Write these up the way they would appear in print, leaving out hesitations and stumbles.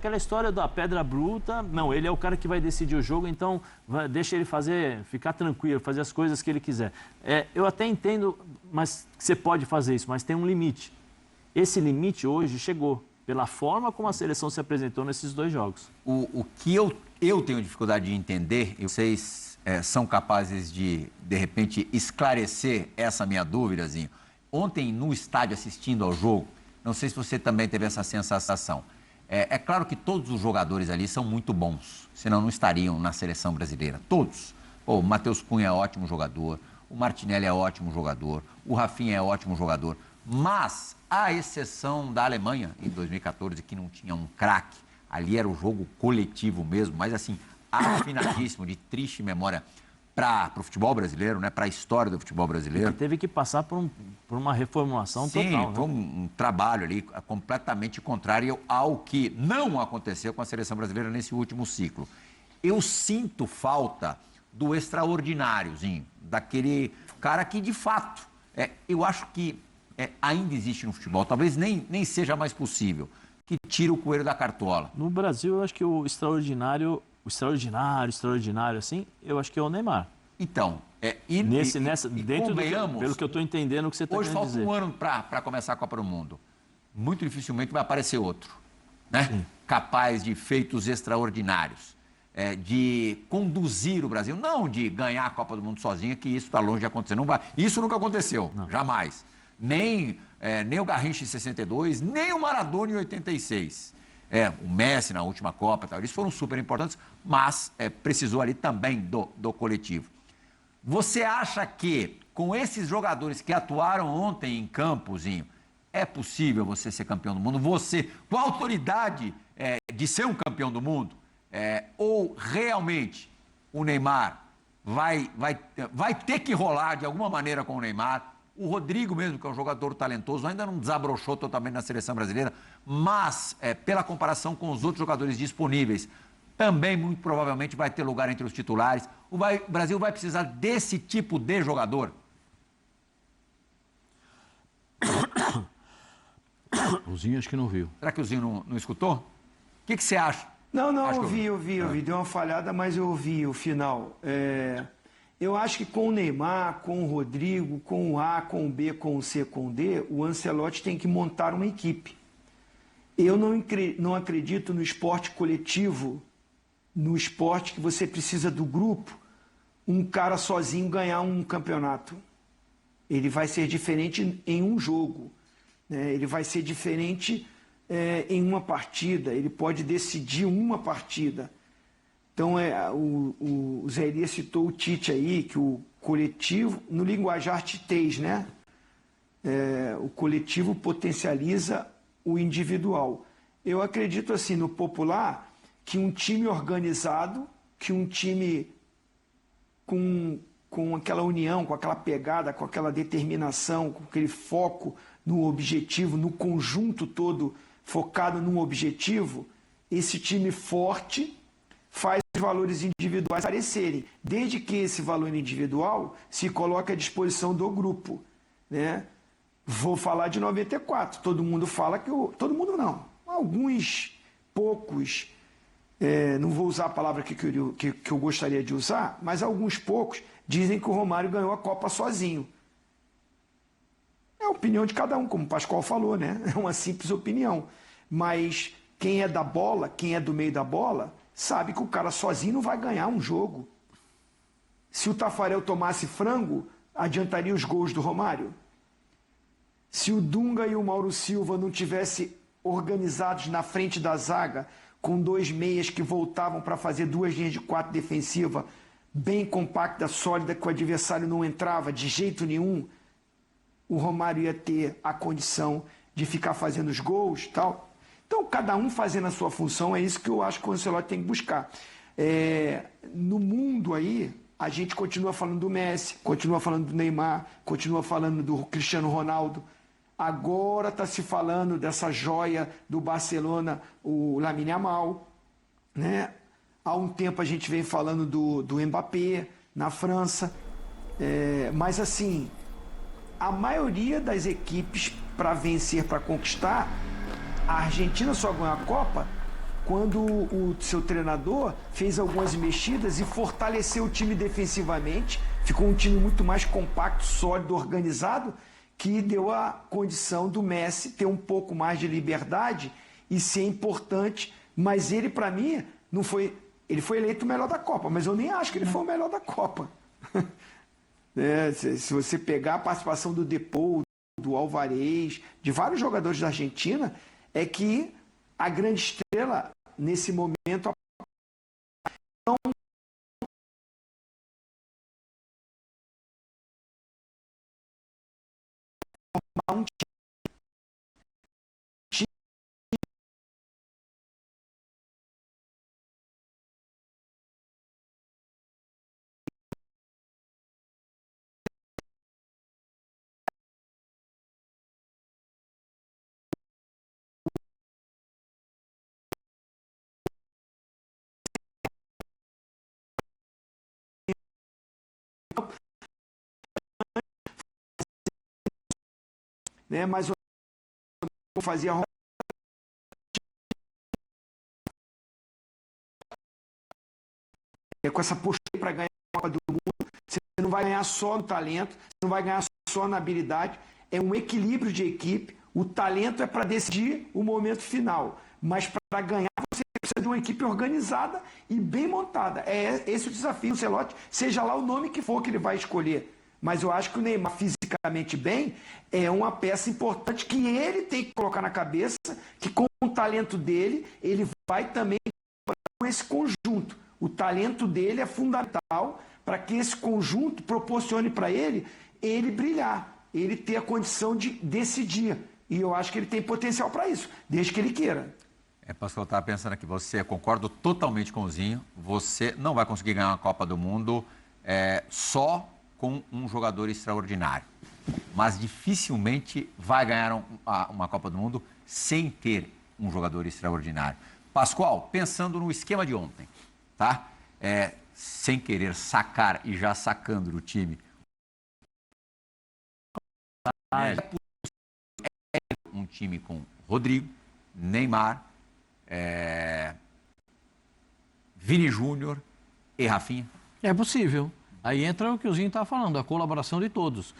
Aquela história da pedra bruta, não, ele é o cara que vai decidir o jogo, então deixa ele ficar tranquilo, fazer as coisas que ele quiser. Eu até entendo, mas que você pode fazer isso, mas tem um limite. Esse limite hoje chegou, pela forma como a seleção se apresentou nesses 2 jogos. O que eu tenho dificuldade de entender, e vocês são capazes de repente, esclarecer essa minha dúvida, Zinho. Ontem, no estádio, assistindo ao jogo, não sei se você também teve essa sensação. É claro que todos os jogadores ali são muito bons, senão não estariam na seleção brasileira. Todos. O Matheus Cunha é ótimo jogador, o Martinelli é ótimo jogador, o Rafinha é ótimo jogador. Mas, à exceção da Alemanha, em 2014, que não tinha um craque, ali era o jogo coletivo mesmo, mas assim, afinadíssimo, de triste memória para o futebol brasileiro, né? Para a história do futebol brasileiro. E teve que passar por uma reformulação total. Sim, foi um trabalho ali completamente contrário ao que não aconteceu com a seleção brasileira nesse último ciclo. Eu sinto falta do extraordináriozinho, daquele cara que, de fato, eu acho que ainda existe no futebol, talvez nem seja mais possível, que tira o coelho da cartola. No Brasil, eu acho que o extraordinário, assim, eu acho que é o Neymar. Então, pelo que eu estou entendendo o que você está querendo dizer. Hoje falta um ano para começar a Copa do Mundo. Muito dificilmente vai aparecer outro, né? Sim. Capaz de feitos extraordinários, de conduzir o Brasil, não de ganhar a Copa do Mundo sozinha, que isso está longe de acontecer. Não vai. Isso nunca aconteceu, não. Jamais. Nem o Garrincha em 62, nem o Maradona em 86. O Messi na última Copa, tal, eles foram super importantes, mas precisou ali também do coletivo. Você acha que, com esses jogadores que atuaram ontem em campozinho, é possível você ser campeão do mundo? Você, com a autoridade de ser um campeão do mundo, ou realmente o Neymar vai ter que rolar de alguma maneira com o Neymar? O Rodrigo mesmo, que é um jogador talentoso, ainda não desabrochou totalmente na seleção brasileira, mas, pela comparação com os outros jogadores disponíveis, também muito provavelmente vai ter lugar entre os titulares. O Brasil vai precisar desse tipo de jogador? O Zinho acho que não viu. Será que o Zinho não escutou? O que você acha? Não, eu vi. Deu uma falhada, mas eu ouvi o final. Eu acho que com o Neymar, com o Rodrigo, com o A, com o B, com o C, com o D, o Ancelotti tem que montar uma equipe. Eu não acredito no esporte coletivo, no esporte que você precisa do grupo, um cara sozinho ganhar um campeonato. Ele vai ser diferente em um jogo, né? Ele vai ser diferente em uma partida, ele pode decidir uma partida. Então, o Zé Elias citou o Tite aí, que o coletivo, no linguajar titês, né? O coletivo potencializa o individual. Eu acredito, assim, no popular, que um time organizado, que um time com aquela união, com aquela pegada, com aquela determinação, com aquele foco no objetivo, no conjunto todo focado num objetivo, esse time forte faz os valores individuais aparecerem, desde que esse valor individual se coloque à disposição do grupo, né? Vou falar de 94, todo mundo fala que todo mundo não, alguns poucos, não vou usar a palavra que eu gostaria de usar, mas alguns poucos dizem que o Romário ganhou a Copa sozinho. É a opinião de cada um, como o Pascoal falou, né? É uma simples opinião, mas quem é da bola, quem é do meio da bola, sabe que o cara sozinho não vai ganhar um jogo. Se o Tafarel tomasse frango, adiantaria os gols do Romário? Se o Dunga e o Mauro Silva não tivessem organizados na frente da zaga, com 2 meias que voltavam para fazer 2 linhas de 4 defensiva, bem compacta, sólida, que o adversário não entrava de jeito nenhum, o Romário ia ter a condição de ficar fazendo os gols e tal. Então, cada um fazendo a sua função, é isso que eu acho que o Ancelotti tem que buscar. No mundo aí, a gente continua falando do Messi, continua falando do Neymar, continua falando do Cristiano Ronaldo. Agora está se falando dessa joia do Barcelona, o Lamine Yamal, né? Há um tempo a gente vem falando do Mbappé na França. Mas assim, a maioria das equipes, para vencer, para conquistar, a Argentina só ganhou a Copa quando o seu treinador fez algumas mexidas e fortaleceu o time defensivamente, ficou um time muito mais compacto, sólido, organizado, que deu a condição do Messi ter um pouco mais de liberdade e ser importante, mas ele, para mim, não foi... Ele foi eleito o melhor da Copa, mas eu nem acho que ele foi o melhor da Copa. Se você pegar a participação do Depou, do Alvarez, de vários jogadores da Argentina, é que a grande estrela, nesse momento, não um né, mais ou menos fazia com essa postura para ganhar a Copa do Mundo. Você não vai ganhar só no talento, você não vai ganhar só na habilidade, é um equilíbrio de equipe. O talento é para decidir o momento final, mas para ganhar você precisa de uma equipe organizada e bem montada. É esse o desafio, o Ancelotti, seja lá o nome que for que ele vai escolher. Mas eu acho que o Neymar, fisicamente bem, é uma peça importante que ele tem que colocar na cabeça, que com o talento dele, ele vai também com esse conjunto. O talento dele é fundamental para que esse conjunto proporcione para ele brilhar, ele ter a condição de decidir. E eu acho que ele tem potencial para isso, desde que ele queira. Pastor, eu estava pensando aqui, concordo totalmente com o Zinho, você não vai conseguir ganhar uma Copa do Mundo só com um jogador extraordinário, mas dificilmente vai ganhar uma Copa do Mundo sem ter um jogador extraordinário. Pascoal, pensando no esquema de ontem, tá? Sem querer sacar e já sacando do time, um time com Rodrigo, Neymar, Vini Júnior e Rafinha? É possível. Aí entra o que o Zinho está falando, a colaboração de todos.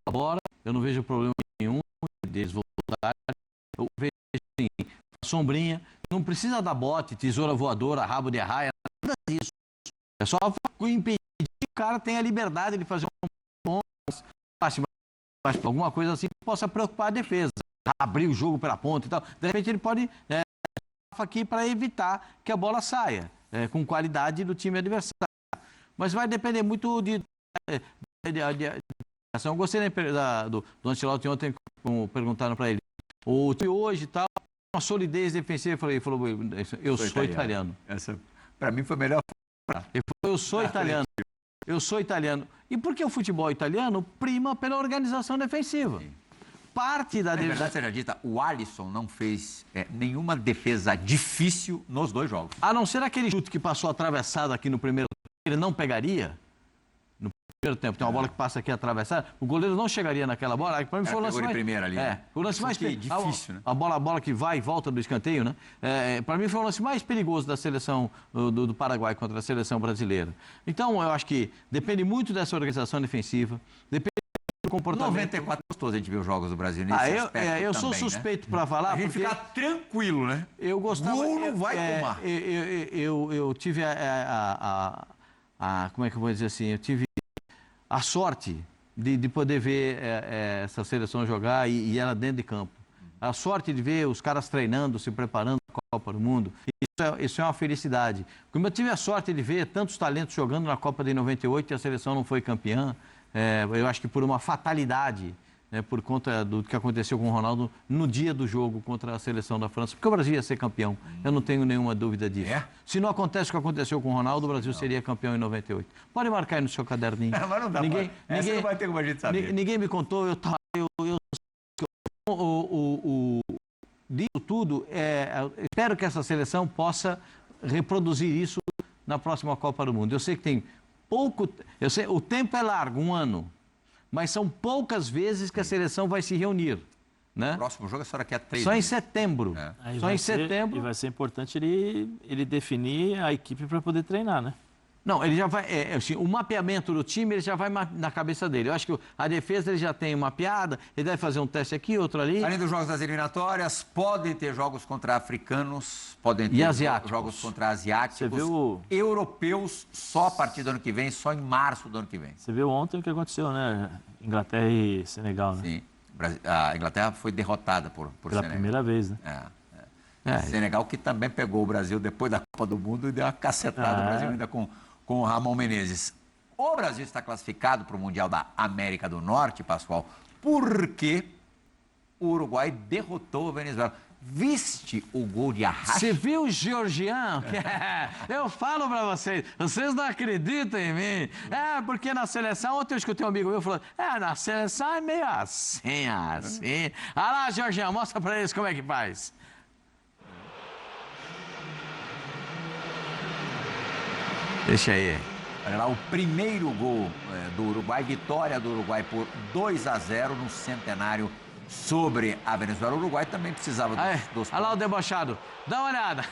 Agora, eu não vejo problema nenhum deles voltarem. Eu vejo assim, a sombrinha, não precisa dar bote, tesoura voadora, rabo de arraia, nada disso. É só impedir que o cara tenha a liberdade de fazer um passe, alguma coisa assim que possa preocupar a defesa. Abrir o jogo pela ponta e tal. De repente ele pode aqui para evitar que a bola saia. Com qualidade do time adversário. Mas vai depender muito de eu gostei do Ancelotti ontem, como perguntaram para ele. O time hoje tal, uma solidez defensiva. Ele falou, eu sou italiano. Essa, para mim, foi melhor. Ele falou, eu sou italiano. Eu sou italiano. E por que o futebol italiano prima pela organização defensiva? Sim. Parte da defesa. Verdade seja dita, o Alisson não fez nenhuma defesa difícil nos dois jogos. A não ser aquele chute que passou atravessado aqui no primeiro tempo, ele não pegaria. No primeiro tempo, tem uma bola que passa aqui atravessada, o goleiro não chegaria naquela bola. Para mim foi o lance mais... primeiro ali. O lance mais difícil, né? A bola que vai e volta do escanteio, né? Para mim foi o lance mais perigoso da seleção do Paraguai contra a seleção brasileira. Então, eu acho que depende muito dessa organização defensiva, depende comportamento. 94 gostoso a gente ver os jogos do Brasil nesse aspecto eu sou também, suspeito para falar. A gente fica tranquilo, né? Eu gostava. Gol não vai tomar. Eu tive como é que eu vou dizer assim? Eu tive a sorte de poder ver essa seleção jogar e ela dentro de campo. A sorte de ver os caras treinando, se preparando para a Copa do Mundo. Isso é uma felicidade. Como eu tive a sorte de ver tantos talentos jogando na Copa de 98 e a seleção não foi campeã. Eu acho que por uma fatalidade, por conta do que aconteceu com o Ronaldo no dia do jogo contra a seleção da França, porque o Brasil ia ser campeão, eu não tenho nenhuma dúvida disso. Se não acontece o que aconteceu com o Ronaldo, o Brasil seria campeão em 98. Pode marcar aí no seu caderninho. Mas não dá, ninguém não vai ter como a gente saber. Ninguém me contou, disso tudo, espero que essa seleção possa reproduzir isso na próxima Copa do Mundo. Eu sei que tem o tempo é largo, um ano, mas são poucas vezes que a seleção vai se reunir. né? O próximo jogo é só daqui a 3 Só em meses. setembro. Aí Só vai em ser- setembro. E vai ser importante ele definir a equipe para poder treinar, né? Não, ele já vai. Assim, o mapeamento do time ele já vai na cabeça dele. Eu acho que a defesa ele já tem mapeada, ele deve fazer um teste aqui, outro ali. Além dos jogos das eliminatórias, podem ter jogos contra africanos, podem E ter asiáticos. jogos contra asiáticos. Você viu Europeus só a partir do ano que vem, só em março do ano que vem. Você viu ontem o que aconteceu, né? Inglaterra e Senegal, né? Sim. A Inglaterra foi derrotada por Pela Senegal. primeira vez, né? Senegal que também pegou o Brasil depois da Copa do Mundo e deu uma cacetada no Brasil ainda com o Ramon Menezes. O Brasil está classificado para o Mundial da América do Norte, Pascoal, porque o Uruguai derrotou a Venezuela. Viste o gol de arrasto? Você viu o Georgian? Eu falo pra vocês não acreditam em mim. Porque na seleção, ontem eu escutei um amigo meu falando, na seleção é meio assim. Ah lá, Georgian, mostra pra eles como é que faz. Deixa aí. Olha lá, o primeiro gol do Uruguai, vitória do Uruguai por 2-0 no centenário sobre a Venezuela. O Uruguai também precisava dos Olha lá o debochado. Dá uma olhada.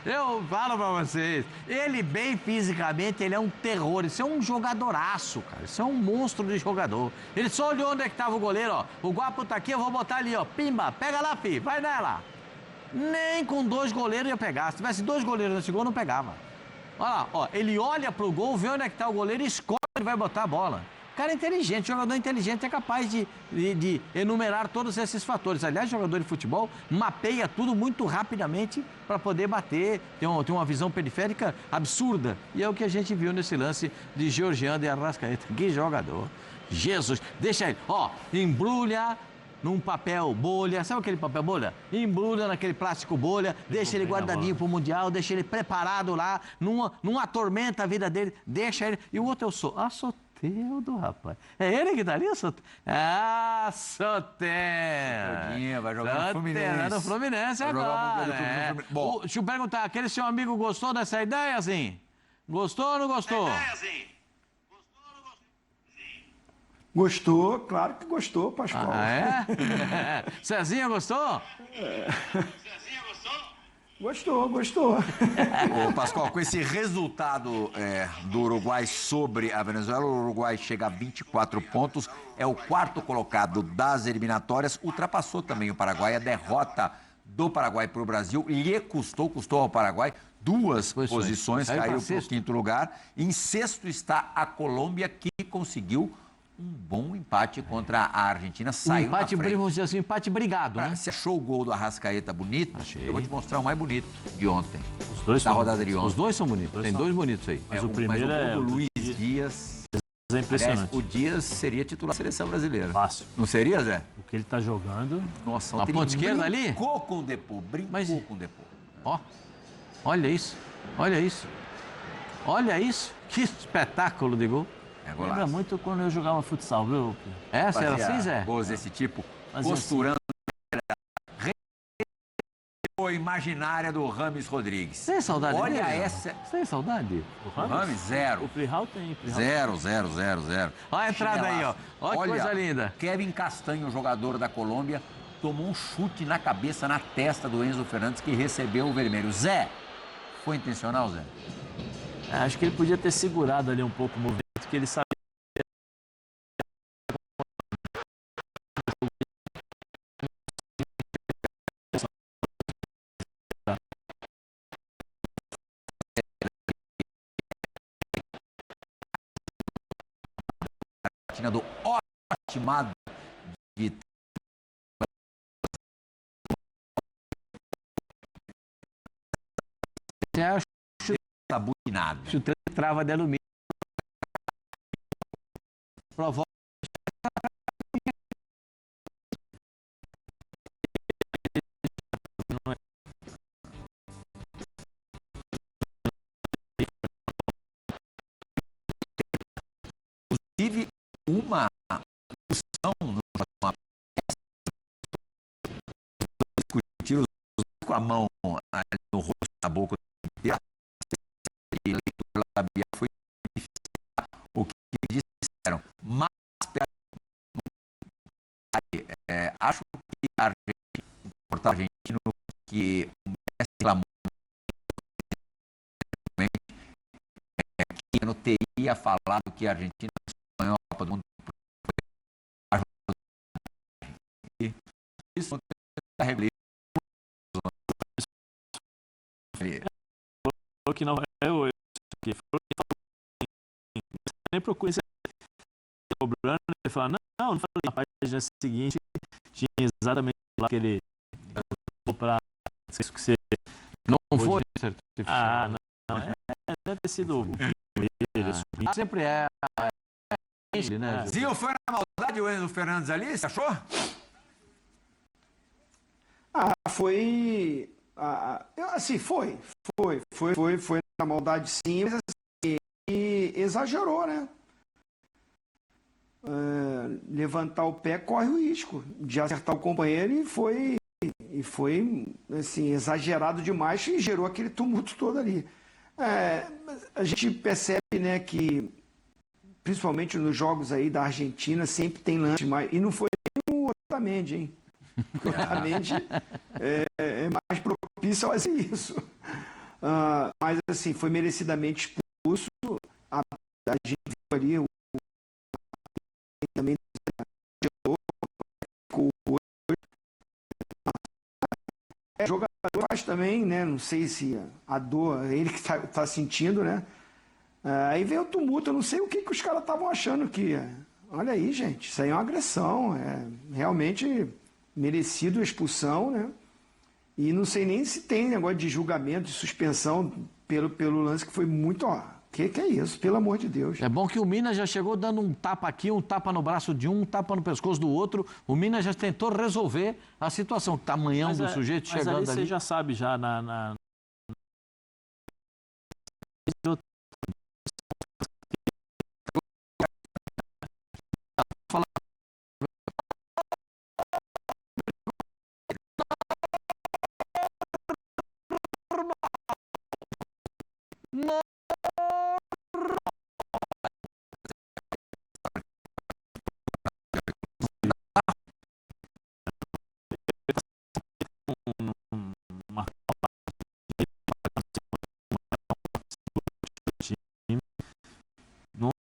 Eu falo pra vocês. Ele bem fisicamente, ele é um terror. Isso é um jogadoraço, cara. Isso é um monstro de jogador. Ele só olhou onde é que tava o goleiro, ó. O Guapo tá aqui, eu vou botar ali, ó. Pimba, pega lá, fi. Vai nela. Nem com 2 goleiros ia pegar. Se tivesse 2 goleiros nesse gol, não pegava. Olha lá, ó. Ele olha pro gol, vê onde é que tá o goleiro e escolhe onde vai botar a bola. Cara inteligente, jogador inteligente é capaz de enumerar todos esses fatores. Aliás, jogador de futebol mapeia tudo muito rapidamente para poder bater, tem uma visão periférica absurda. E é o que a gente viu nesse lance de Georgian de Arrascaeta. Que jogador! Jesus! Deixa ele, ó, embrulha num papel bolha, sabe aquele papel bolha? Embrulha naquele plástico bolha, deixa ele guardadinho pro Mundial, deixa ele preparado lá, não atormenta a vida dele, deixa ele... E o outro eu sou... Soteldo, rapaz. É ele que tá ali, Soteldo? Soteldo. Vai jogar no Fluminense. No Fluminense agora. Bom, deixa eu perguntar, aquele seu amigo gostou dessa ideia, assim? Gostou ou não gostou? Gostou, claro que gostou, Pascoal. Cezinha gostou? Gostou. Ô, Pascoal, com esse resultado do Uruguai sobre a Venezuela, o Uruguai chega a 24 pontos, é o 4º colocado das eliminatórias, ultrapassou também o Paraguai, a derrota do Paraguai para o Brasil lhe custou ao Paraguai 2 posições, caiu para o 5º lugar. Em 6º está a Colômbia, que conseguiu um bom empate contra a Argentina, saiu na frente. Vamos dizer assim, empate brigado, né? Você achou o gol do Arrascaeta bonito? Eu vou te mostrar o mais bonito de ontem. Os dois da são rodada de ontem. Os dois são bonitos, tem 2 bonitos aí. Mas o primeiro mas o gol é do Luiz Dias. é impressionante. Aliás, o Dias seria titular da seleção brasileira. Fácil. Não seria, Zé? O que ele tá jogando... Nossa, Na ontem ponta ele esquerda ali? brincou com o Depô, brincou com o Depô. Ó, olha isso. Olha isso. Que espetáculo de gol. Lembra Golaço. muito quando eu jogava futsal, viu? Você era Fazia assim, Zé? gols desse tipo, Fazia costurando a imaginária do Rames Rodrigues. Você tem saudade Olha dele? essa... Você tem saudade? O Rames, zero. O Prihal tem. Zero. Olha a entrada aí, ó. Chinelaço. Olha que coisa linda. Kevin Castanho, jogador da Colômbia, tomou um chute na cabeça, na testa do Enzo Fernandes, que recebeu o vermelho. Zé, foi intencional, Zé? Acho que ele podia ter segurado ali um pouco o movimento, que ele sabia. Do otimado de É o tabuinado. chuteiro de trava de alumínio. Provoca. Tive uma discussão numa peça, discutir com a mão ali no rosto, na boca, e a leitura labial foi difícil. O que disseram? Mas que o Messi reclamou que no teria falado que a Argentina ganhou a Copa do Mundo. Isso falou que não é eu que nem procura ser cobrando, ele fala, não falei. Na página seguinte tinha exatamente lá que ele para isso que você não foi certificado. Não, deve ter sido sempre é né? Zinho, foi na maldade o Enzo Fernandes ali, você achou? Foi assim, foi na maldade sim, mas assim, exagerou, né? Levantar o pé corre o risco de acertar o companheiro e foi assim, exagerado demais e gerou aquele tumulto todo ali. A gente percebe, né, que principalmente nos jogos aí da Argentina sempre tem lance mais, e não foi nem o Otamendi, hein? O Otamendi é mais propício a fazer isso. Mas assim, foi merecidamente expulso. A gente viu ali o também o jogador faz também, né? Não sei se a dor, ele que tá sentindo, né? Aí veio o tumulto, eu não sei o que os caras estavam achando que. Olha aí, gente, isso aí é uma agressão, realmente merecido a expulsão, né? E não sei nem se tem negócio de julgamento, de suspensão pelo lance que foi muito. Que é isso, pelo amor de Deus. É bom que o Minas já chegou dando um tapa aqui, um tapa no braço de um tapa no pescoço do outro. O Minas já tentou resolver a situação. O tamanhão do sujeito chegando ali. Mas você já sabe, já não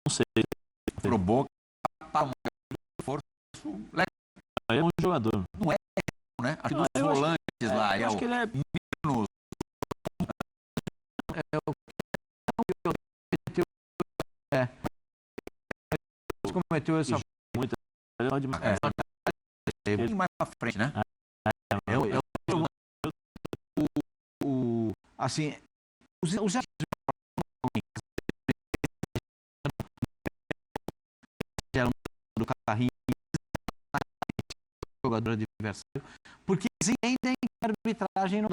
sei. Pro Boca, para um reforço legal. É um jogador. Não é, né? Acho que dos volantes lá. Eu acho que ele é menos. Cometeu essa muito mais pra frente, né? assim, os do carrinho jogador adversário, porque eles entendem que a arbitragem não é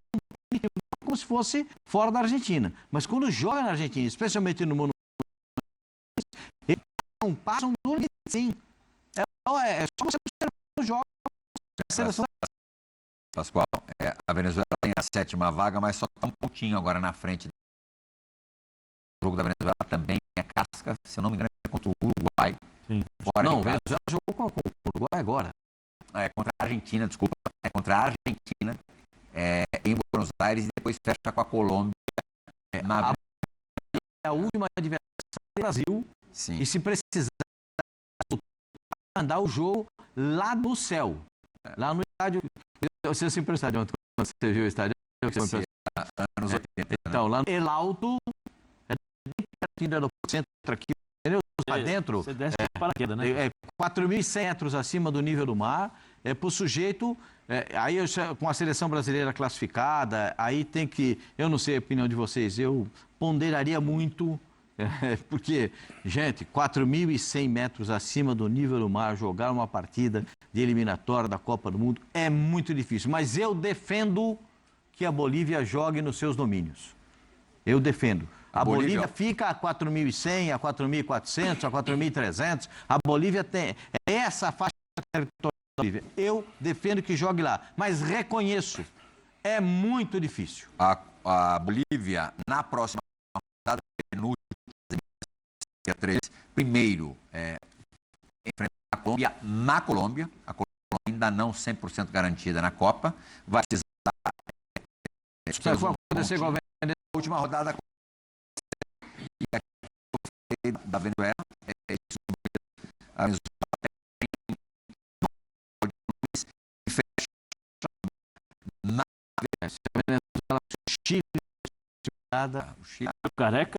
como se fosse fora da Argentina. Mas quando joga na Argentina, especialmente no Monumental, eles não passam do limite, sim. É só você observar os jogos da seleção. Pascoal, a Venezuela tem a 7ª vaga, mas só está um pontinho agora na frente. O jogo da Venezuela também é casca, se eu não me engano, é contra o Uruguai. Sim. Não, o Venezuela jogou com o Uruguai agora. Contra a Argentina, desculpa. É contra a Argentina, em Buenos Aires, e depois fecha com a Colômbia. A última adversária do Brasil. Sim. E se precisar mandar o jogo lá no céu. Lá no estádio. Você sempre estádio ontem, quando você viu o estádio? Anos 80. Então, lá no El Alto, bem pertinho do centro aqui, entendeu? Lá dentro. Você desce para queda, né? 4.100 metros acima do nível do mar. Para o sujeito, aí com a seleção brasileira classificada, aí tem que, eu não sei a opinião de vocês, eu ponderaria muito, porque, gente, 4.100 metros acima do nível do mar, jogar uma partida de eliminatória da Copa do Mundo é muito difícil. Mas eu defendo que a Bolívia jogue nos seus domínios. Eu defendo. A Bolívia fica a 4.100, a 4.400, a 4.300. A Bolívia tem essa faixa territorial. Eu defendo que jogue lá, mas reconheço, é muito difícil. A Bolívia, na próxima rodada, dia 13, primeiro, enfrentar a Colômbia na Colômbia. A Colômbia ainda não 100% garantida na Copa. Vai precisar Isso vai acontecer com a Venezuela. A última rodada e aqui eu falei da Venezuela, a Venezuela tem fecha na Venezuela, Chile, o Chile. Careca?